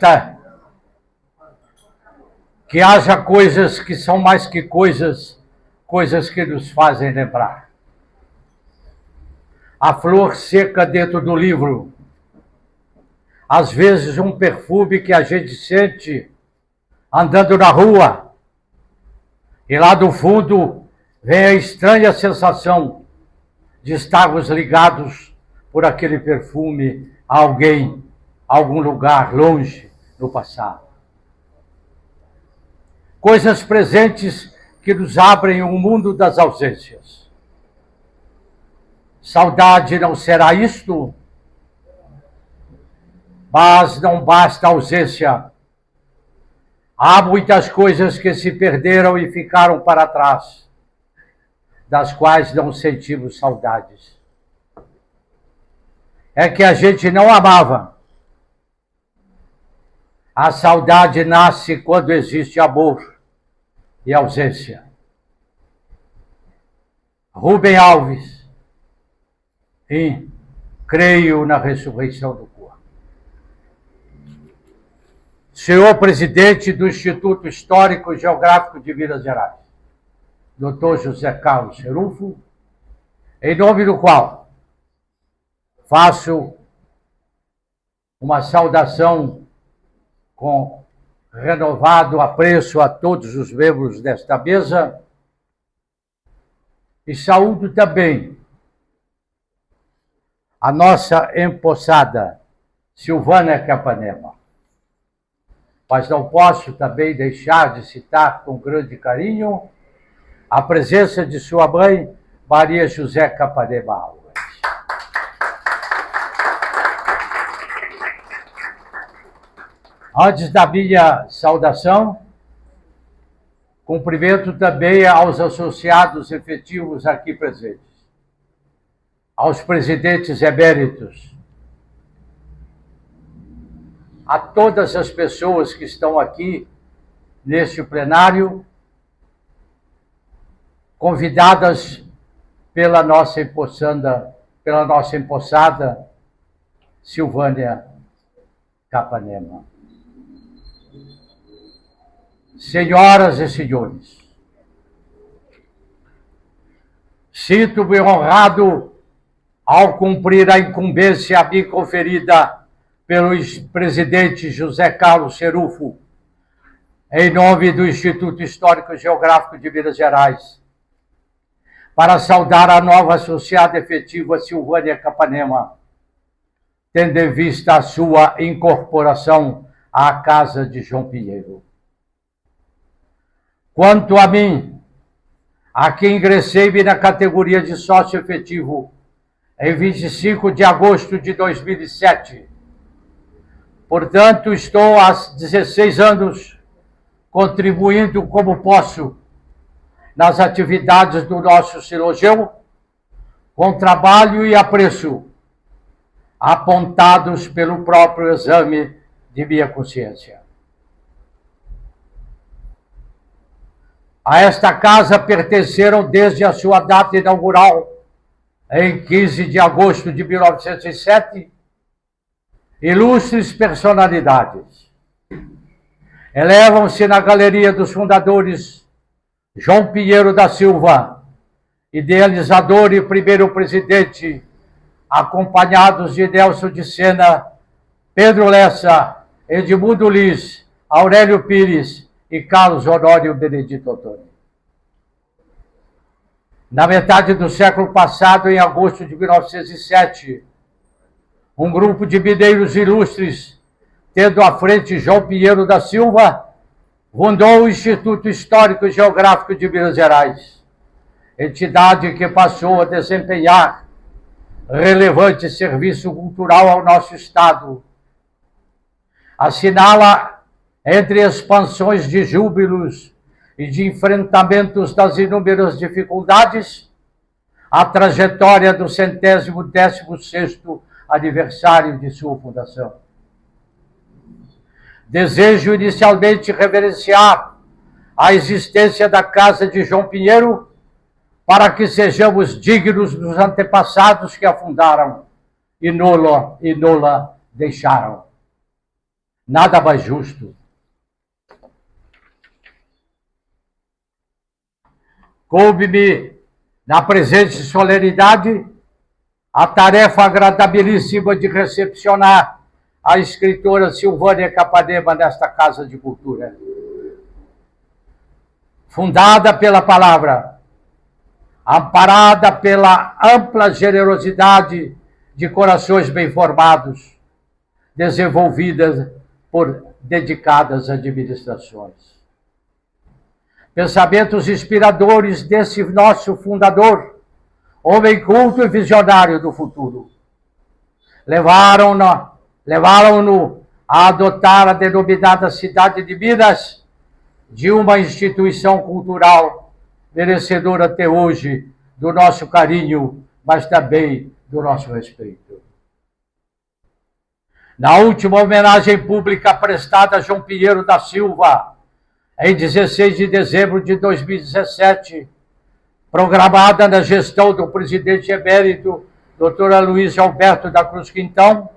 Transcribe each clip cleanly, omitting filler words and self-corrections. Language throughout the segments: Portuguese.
Tá. Que haja coisas que são mais que coisas, coisas que nos fazem lembrar. A flor seca dentro do livro, às vezes um perfume que a gente sente andando na rua, e lá do fundo vem a estranha sensação de estarmos ligados por aquele perfume a alguém, a algum lugar longe no passado. Coisas presentes que nos abrem o mundo das ausências. Saudade não será isto, mas não basta a ausência. Há muitas coisas que se perderam e ficaram para trás, das quais não sentimos saudades. É que a gente não amava. A saudade nasce quando existe amor e ausência. Rubem Alves. Sim, creio na ressurreição do corpo. Senhor presidente do Instituto Histórico e Geográfico de Minas Gerais, Dr. José Carlos Cherufo, em nome do qual faço uma saudação com renovado apreço a todos os membros desta mesa e saúdo também a nossa empossada Silvânia Capanema. Mas não posso também deixar de citar com grande carinho a presença de sua mãe, Maria José Capanema Alves. Antes da minha saudação, cumprimento também aos associados efetivos aqui presentes, aos presidentes eméritos, a todas as pessoas que estão aqui neste plenário, convidadas pela nossa empossada Silvânia Capanema. Senhoras e senhores, sinto-me honrado ao cumprir a incumbência a mim conferida pelo presidente José Carlos Cherufo, em nome do Instituto Histórico e Geográfico de Minas Gerais, para saudar a nova associada efetiva Silvânia Capanema, tendo em vista a sua incorporação à Casa de João Pinheiro. Quanto a mim, aqui ingressei-me na categoria de sócio efetivo em 25 de agosto de 2007. Portanto, estou há 16 anos contribuindo como posso nas atividades do nosso Silogeu, com trabalho e apreço, apontados pelo próprio exame de minha consciência. A esta casa pertenceram desde a sua data inaugural, em 15 de agosto de 1907, ilustres personalidades. Elevam-se na galeria dos fundadores João Pinheiro da Silva, idealizador e primeiro presidente, acompanhados de Nelson de Sena, Pedro Lessa, Edmundo Liz, Aurélio Pires e Carlos Honório Benedito Antônio. Na metade do século passado, em agosto de 1907, um grupo de mineiros ilustres, tendo à frente João Pinheiro da Silva, fundou o Instituto Histórico e Geográfico de Minas Gerais, entidade que passou a desempenhar relevante serviço cultural ao nosso Estado. Assinala, entre expansões de júbilos e de enfrentamentos das inúmeras dificuldades, a trajetória do 116º aniversário de sua fundação. Desejo inicialmente reverenciar a existência da Casa de João Pinheiro para que sejamos dignos dos antepassados que a fundaram e nola deixaram. nada mais justo. Coube-me, na presente solenidade, a tarefa agradabilíssima de recepcionar a escritora Silvânia Capanema nesta Casa de Cultura. Fundada pela palavra, amparada pela ampla generosidade de corações bem formados, desenvolvidas por dedicadas administrações. Pensamentos inspiradores desse nosso fundador, homem culto e visionário do futuro, levaram-no a adotar a denominada cidade de Minas, de uma instituição cultural merecedora até hoje do nosso carinho, mas também do nosso respeito. Na última homenagem pública prestada a João Pinheiro da Silva, em 16 de dezembro de 2017, programada na gestão do presidente emérito, Dr. Luiz Alberto da Cruz Quintão,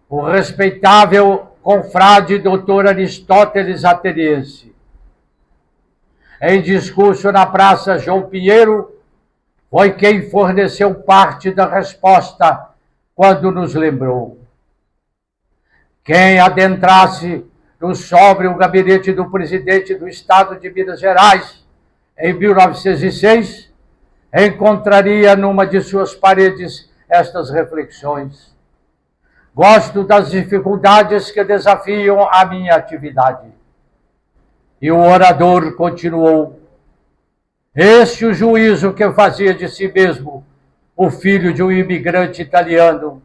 o respeitável confrade Dr. Aristóteles Ateniense, em discurso na Praça João Pinheiro, foi quem forneceu parte da resposta quando nos lembrou: quem adentrasse no sóbrio gabinete do presidente do Estado de Minas Gerais, em 1906, encontraria numa de suas paredes estas reflexões: gosto das dificuldades que desafiam a minha atividade. E o orador continuou: este o juízo que fazia de si mesmo o filho de um imigrante italiano,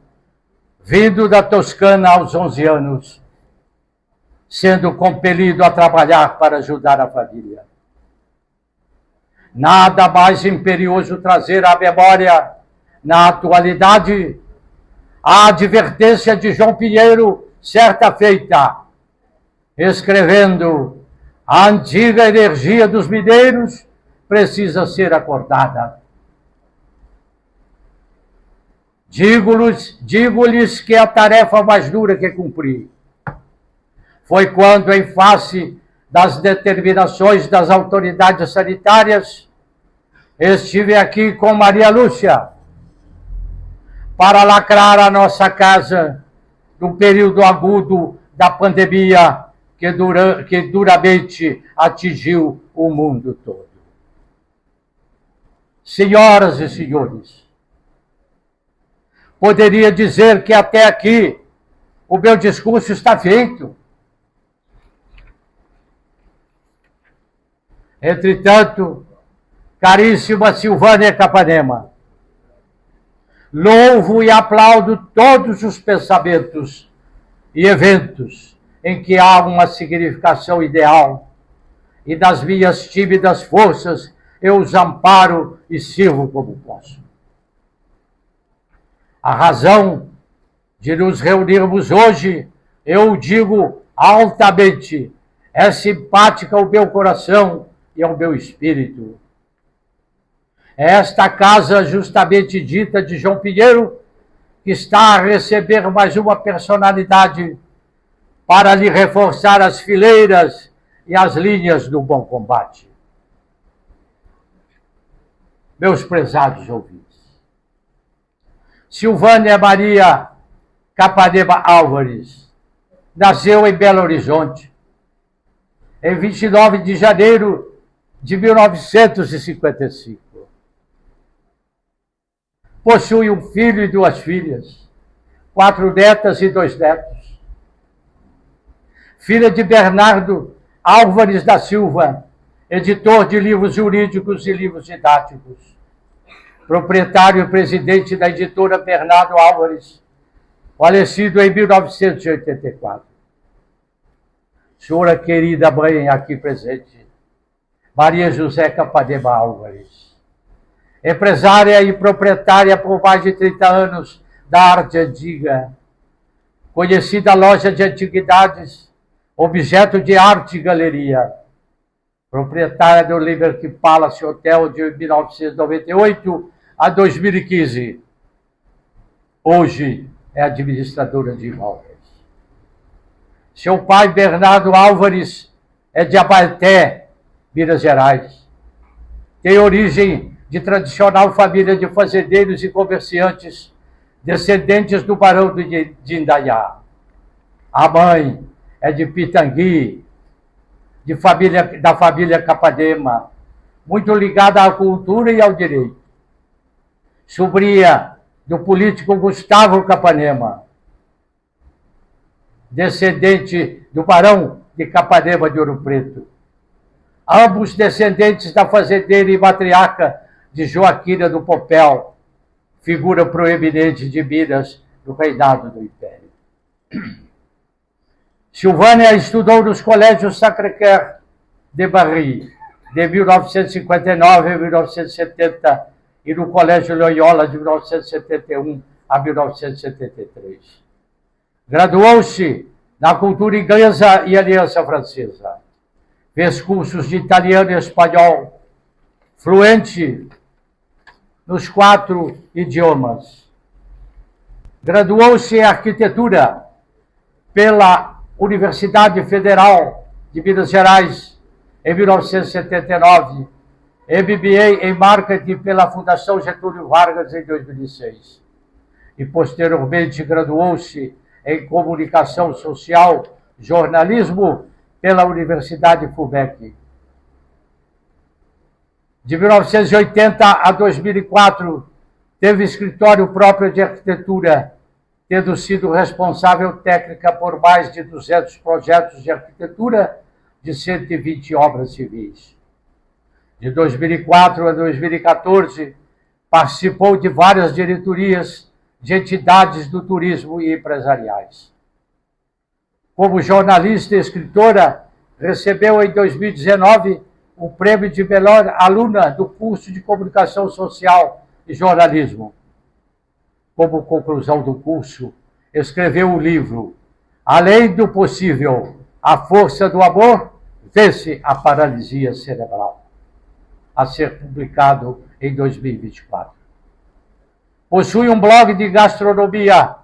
vindo da Toscana aos 11 anos, sendo compelido a trabalhar para ajudar a família. Nada mais imperioso trazer à memória, na atualidade, a advertência de João Pinheiro, certa feita, escrevendo: a antiga energia dos mineiros precisa ser acordada. Digo-lhes que a tarefa mais dura que cumpri foi quando, em face das determinações das autoridades sanitárias, estive aqui com Maria Lúcia para lacrar a nossa casa no período agudo da pandemia que duramente atingiu o mundo todo. Senhoras e senhores, poderia dizer que até aqui o meu discurso está feito. Entretanto, caríssima Silvânia Capanema, louvo e aplaudo todos os pensamentos e eventos em que há uma significação ideal, e das minhas tímidas forças eu os amparo e sirvo como posso. A razão de nos reunirmos hoje, eu digo altamente, é simpática ao meu coração e ao meu espírito. É esta casa justamente dita de João Pinheiro que está a receber mais uma personalidade para lhe reforçar as fileiras e as linhas do bom combate. Meus prezados ouvintes, Silvânia Maria Capanema Álvares nasceu em Belo Horizonte em 29 de janeiro de 1955. Possui um filho e 2 filhas, 4 netas e 2 netos. Filha de Bernardo Álvares da Silva, editor de livros jurídicos e livros didáticos, proprietário e presidente da editora Bernardo Álvares, falecido em 1984. Senhora querida mãe aqui presente, Maria José Capanema Álvares, empresária e proprietária por mais de 30 anos da arte antiga, conhecida loja de antiguidades, objeto de arte e galeria, proprietária do Liberty Palace Hotel de 1998 a 2015. Hoje é administradora de imóveis. Seu pai, Bernardo Álvares, é de Abaeté, Minas Gerais. Tem origem de tradicional família de fazendeiros e comerciantes, descendentes do barão de Indaiá. A mãe é de Pitangui, da família Capanema, muito ligada à cultura e ao direito. Sobrinha do político Gustavo Capanema, descendente do barão de Capanema de Ouro Preto. Ambos descendentes da fazendeira e matriarca de Joaquina do Popel, figura proeminente de Minas no reinado do Império. Silvânia estudou nos colégios Sacré-Cœur de Paris, de 1959 a 1970, e no Colégio Loyola, de 1971 a 1973. Graduou-se na cultura inglesa e aliança francesa. Fez cursos de italiano e espanhol, fluente nos 4 idiomas. Graduou-se em arquitetura pela Universidade Federal de Minas Gerais em 1979, MBA em marketing pela Fundação Getúlio Vargas em 2006. E posteriormente graduou-se em comunicação social, jornalismo pela Universidade FUVEC. De 1980 a 2004, teve escritório próprio de arquitetura, tendo sido responsável técnica por mais de 200 projetos de arquitetura de 120 obras civis. De 2004 a 2014, participou de várias diretorias de entidades do turismo e empresariais. Como jornalista e escritora, recebeu em 2019 o prêmio de melhor aluna do curso de Comunicação Social e Jornalismo. Como conclusão do curso, escreveu o livro Além do Possível, a Força do Amor vence a Paralisia Cerebral, a ser publicado em 2024. Possui um blog de gastronomia,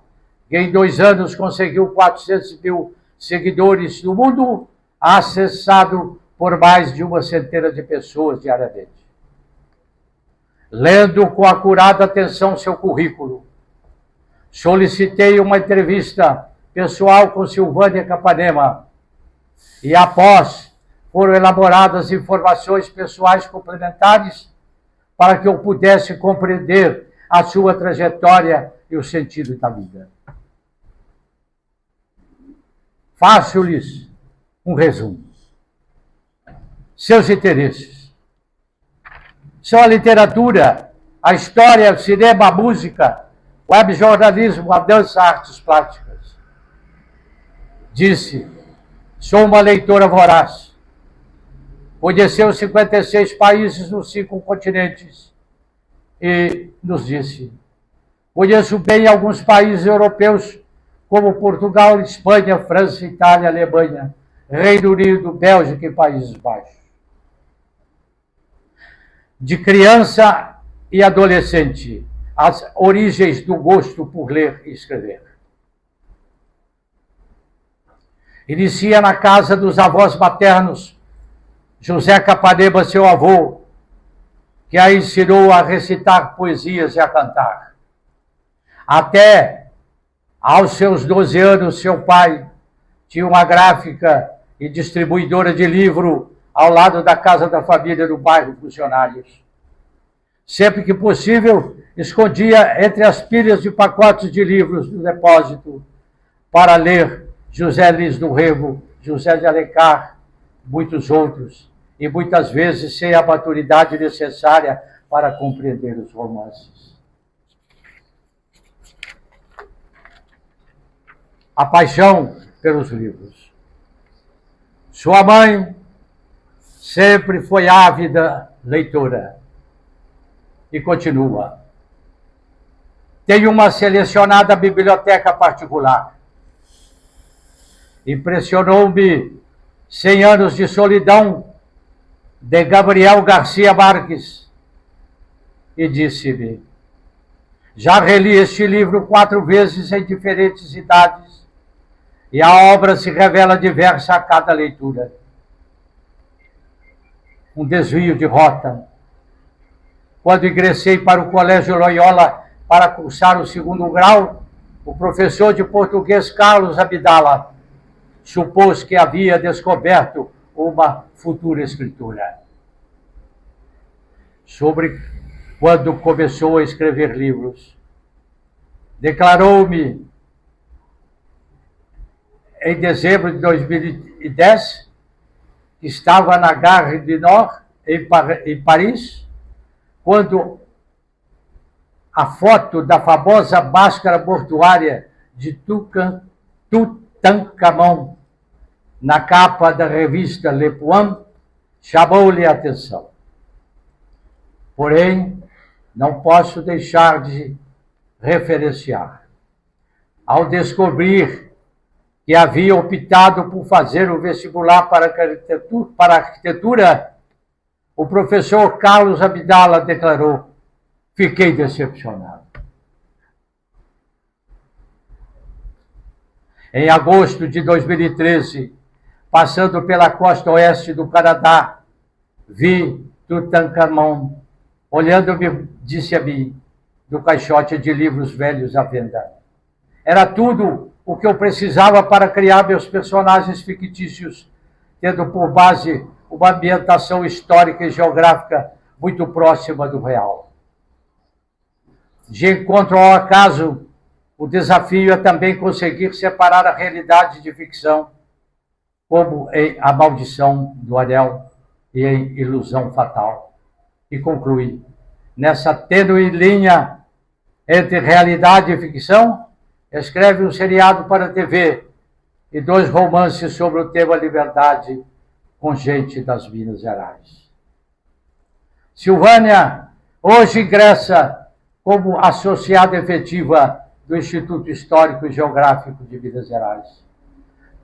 que em 2 anos conseguiu 400 mil seguidores no mundo, acessado por mais de 100 de pessoas diariamente. Lendo com acurada atenção seu currículo, solicitei uma entrevista pessoal com Silvânia Capanema e, após, foram elaboradas informações pessoais complementares para que eu pudesse compreender a sua trajetória e o sentido da vida. Faço-lhes um resumo. Seus interesses são a literatura, a história, o cinema, a música, o webjornalismo, a dança, artes plásticas. Disse, sou uma leitora voraz. Conheceu 56 países nos 5 continentes e nos disse, conheço bem alguns países europeus, como Portugal, Espanha, França, Itália, Alemanha, Reino Unido, Bélgica e Países Baixos. De criança e adolescente, as origens do gosto por ler e escrever. Inicia na casa dos avós maternos, José Capanema, seu avô, que a ensinou a recitar poesias e a cantar. Até aos seus 12 anos, seu pai tinha uma gráfica e distribuidora de livro ao lado da casa da família no bairro Funcionários. Sempre que possível, escondia entre as pilhas de pacotes de livros do depósito para ler José Lins do Rego, José de Alencar, muitos outros, e muitas vezes sem a maturidade necessária para compreender os romances. A paixão pelos livros. Sua mãe sempre foi ávida leitora e continua. Tem uma selecionada biblioteca particular. Impressionou-me 100 anos de solidão de Gabriel Garcia Marques e disse-me, já reli este livro 4 vezes em diferentes idades e a obra se revela diversa a cada leitura. Um desvio de rota. Quando ingressei para o Colégio Loyola para cursar o segundo grau, o professor de português Carlos Abdala supôs que havia descoberto uma futura escritura. Sobre quando começou a escrever livros, declarou-me em dezembro de 2010 que estava na Gare du Nord, em Paris, quando a foto da famosa máscara mortuária de Tutankhamon na capa da revista Le Point chamou-lhe a atenção. Porém, não posso deixar de referenciar. Ao descobrir que havia optado por fazer o vestibular para arquitetura, o professor Carlos Abdala declarou: fiquei decepcionado. Em agosto de 2013, passando pela costa oeste do Canadá, vi Tutankhamon, olhando-me, disse a mim, do caixote de livros velhos à venda. Era tudo o que eu precisava para criar meus personagens fictícios, tendo por base uma ambientação histórica e geográfica muito próxima do real. De encontro ao acaso, o desafio é também conseguir separar a realidade de ficção, como em A Maldição do Anel e em Ilusão Fatal. E conclui: nessa tênue linha entre realidade e ficção, escreve um seriado para a TV e 2 romances sobre o tema liberdade com gente das Minas Gerais. Silvânia hoje ingressa como associada efetiva do Instituto Histórico e Geográfico de Minas Gerais,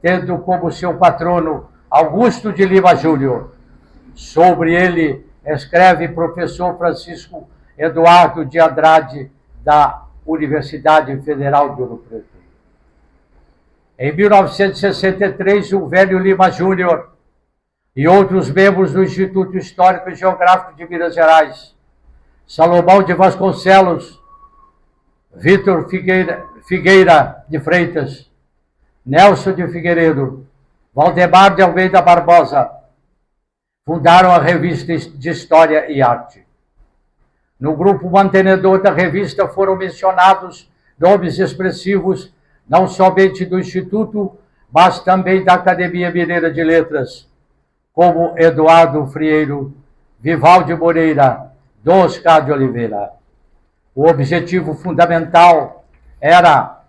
tendo como seu patrono Augusto de Lima Júnior. Sobre ele escreve professor Francisco Eduardo de Andrade, da Universidade Federal de Ouro Preto. Em 1963, o velho Lima Júnior e outros membros do Instituto Histórico e Geográfico de Minas Gerais, Salomão de Vasconcelos, Vitor Figueira de Freitas, Nelson de Figueiredo, Valdemar de Almeida Barbosa, fundaram a Revista de História e Arte. No grupo mantenedor da revista foram mencionados nomes expressivos não somente do Instituto, mas também da Academia Mineira de Letras, como Eduardo Frieiro, Vivaldi Moreira, Dom Oscar de Oliveira. O objetivo fundamental era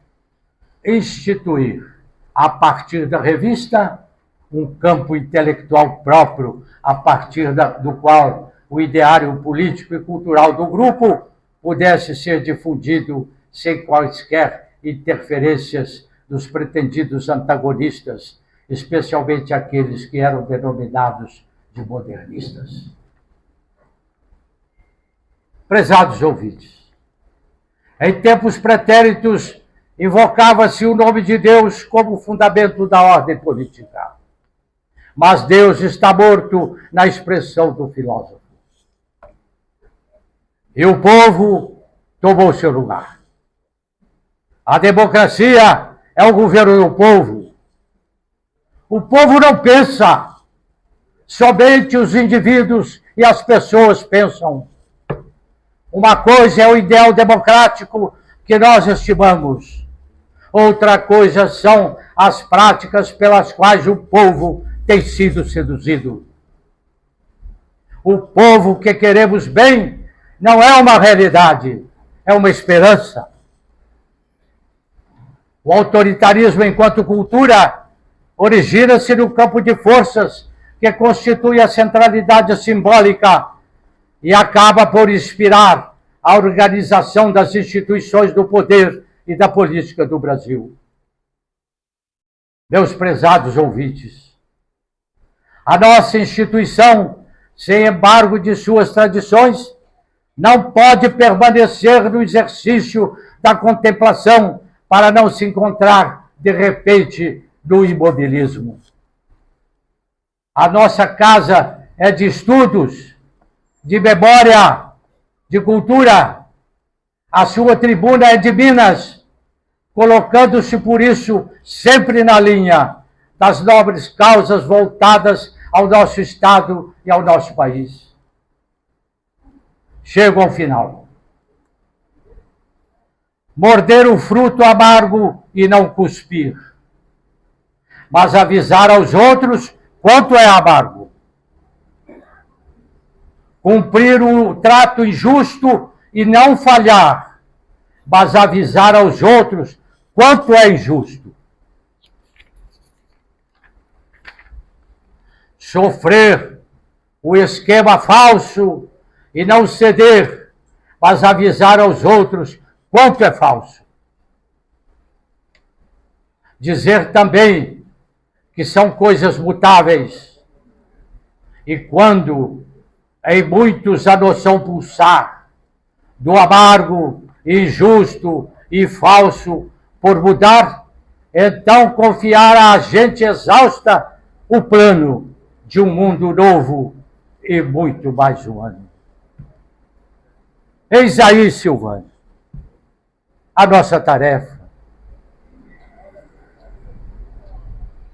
instituir, a partir da revista, um campo intelectual próprio, a partir do qual o ideário político e cultural do grupo pudesse ser difundido sem quaisquer interferências dos pretendidos antagonistas, especialmente aqueles que eram denominados de modernistas. Prezados ouvintes, em tempos pretéritos, invocava-se o nome de Deus como fundamento da ordem política. Mas Deus está morto na expressão do filósofo. E o povo tomou seu lugar. A democracia é o governo do povo. O povo não pensa, somente os indivíduos e as pessoas pensam. Uma coisa é o ideal democrático que nós estimamos. Outra coisa são as práticas pelas quais o povo tem sido seduzido. O povo que queremos bem não é uma realidade, é uma esperança. O autoritarismo enquanto cultura origina-se no campo de forças que constitui a centralidade simbólica e acaba por inspirar a organização das instituições do poder e da política do Brasil. Meus prezados ouvintes, a nossa instituição, sem embargo de suas tradições, não pode permanecer no exercício da contemplação para não se encontrar de repente, do imobilismo. A nossa casa é de estudos, de memória, de cultura. A sua tribuna é de Minas, colocando-se por isso sempre na linha das nobres causas voltadas ao nosso Estado e ao nosso país. Chego ao final. Morder o fruto amargo e não cuspir, mas avisar aos outros quanto é amargo. Cumprir o trato injusto e não falhar, mas avisar aos outros quanto é injusto. Sofrer o esquema falso e não ceder, mas avisar aos outros quanto é falso. Dizer também que são coisas mutáveis, e quando em muitos a noção pulsar do amargo, injusto e falso por mudar, então confiar à gente exausta o plano de um mundo novo e muito mais humano. Eis aí, Silvano, a nossa tarefa.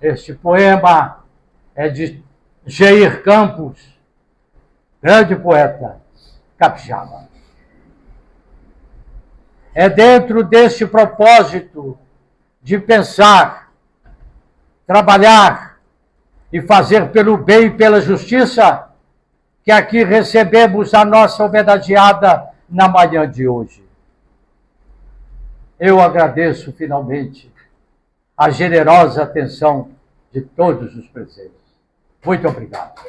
Este poema é de Jair Campos, grande poeta capixaba. É dentro deste propósito de pensar, trabalhar e fazer pelo bem e pela justiça que aqui recebemos a nossa homenageada na manhã de hoje. Eu agradeço finalmente a generosa atenção de todos os presentes. Muito obrigado.